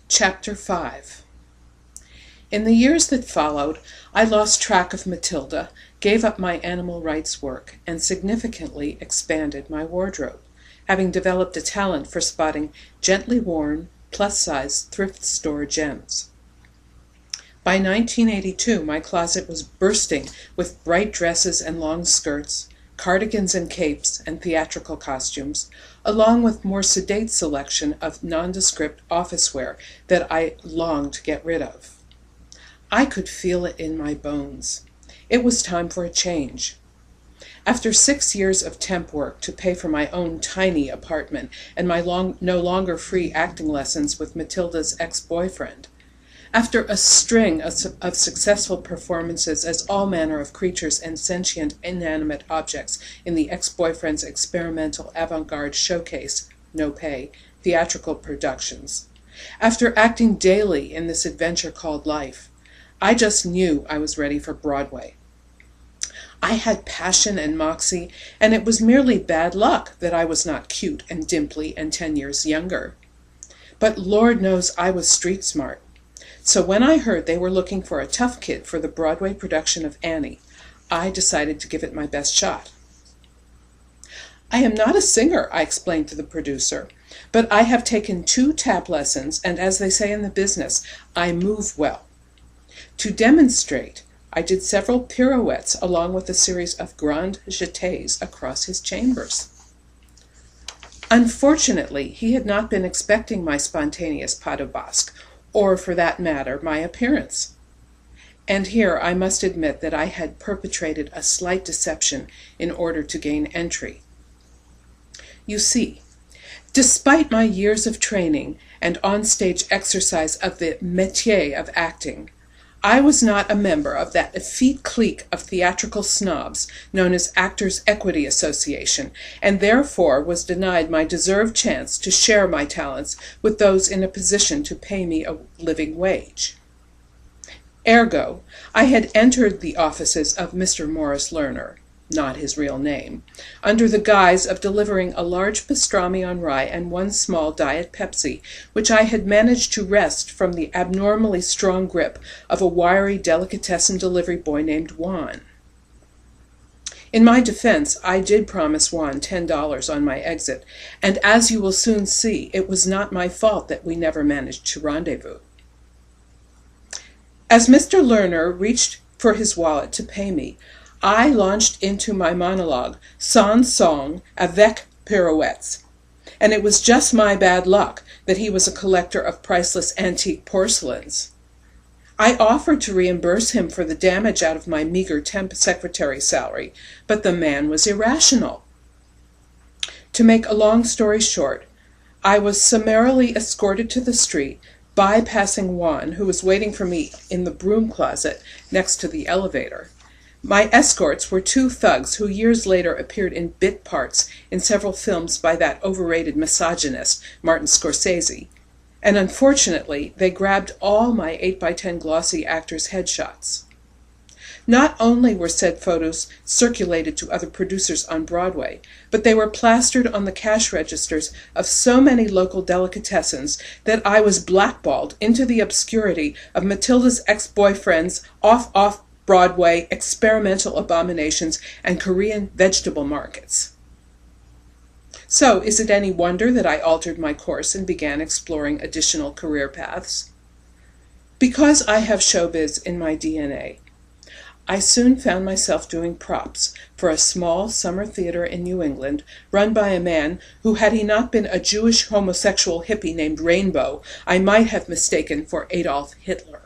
Chapter 5. In the years that followed, I lost track of Matilda, gave up my animal rights work, and significantly expanded my wardrobe, having developed a talent for spotting gently worn, plus-size thrift store gems. By 1982, my closet was bursting with bright dresses and long skirts, cardigans and capes and theatrical costumes, along with more sedate selection of nondescript office wear that I longed to get rid of. I could feel it in my bones. It was time for a change. After 6 years of temp work to pay for my own tiny apartment and my no longer free acting lessons with Matilda's ex-boyfriend, after a string of successful performances as all manner of creatures and sentient inanimate objects in the ex-boyfriend's experimental avant-garde showcase, no pay, theatrical productions, after acting daily in this adventure called life, I just knew I was ready for Broadway. I had passion and moxie, and it was merely bad luck that I was not cute and dimply and 10 years younger. But Lord knows I was street smart. So when I heard they were looking for a tough kid for the Broadway production of Annie, I decided to give it my best shot. I am not a singer, I explained to the producer, but I have taken 2 tap lessons, and as they say in the business, I move well. To demonstrate, I did several pirouettes along with a series of grand jetés across his chambers. Unfortunately, he had not been expecting my spontaneous pas de basque, or, for that matter, my appearance. And here I must admit that I had perpetrated a slight deception in order to gain entry. You see, despite my years of training and on-stage exercise of the métier of acting, I was not a member of that effete clique of theatrical snobs known as Actors' Equity Association, and therefore was denied my deserved chance to share my talents with those in a position to pay me a living wage. Ergo, I had entered the offices of Mr. Morris Lerner, not his real name, under the guise of delivering a large pastrami on rye and 1 small Diet Pepsi, which I had managed to wrest from the abnormally strong grip of a wiry delicatessen delivery boy named Juan. In my defense, I did promise Juan $10 on my exit, and as you will soon see, it was not my fault that we never managed to rendezvous. As Mr. Lerner reached for his wallet to pay me, I launched into my monologue, sans song, avec pirouettes, and it was just my bad luck that he was a collector of priceless antique porcelains. I offered to reimburse him for the damage out of my meager temp secretary salary, but the man was irrational. To make a long story short, I was summarily escorted to the street, bypassing Juan, who was waiting for me in the broom closet next to the elevator. My escorts were 2 thugs who years later appeared in bit parts in several films by that overrated misogynist, Martin Scorsese, and unfortunately they grabbed all my 8x10 glossy actors' headshots. Not only were said photos circulated to other producers on Broadway, but they were plastered on the cash registers of so many local delicatessens that I was blackballed into the obscurity of Matilda's ex-boyfriend's off Broadway experimental abominations and Korean vegetable markets. So, is it any wonder that I altered my course and began exploring additional career paths? Because I have showbiz in my DNA, I soon found myself doing props for a small summer theater in New England run by a man who, had he not been a Jewish homosexual hippie named Rainbow, I might have mistaken for Adolf Hitler.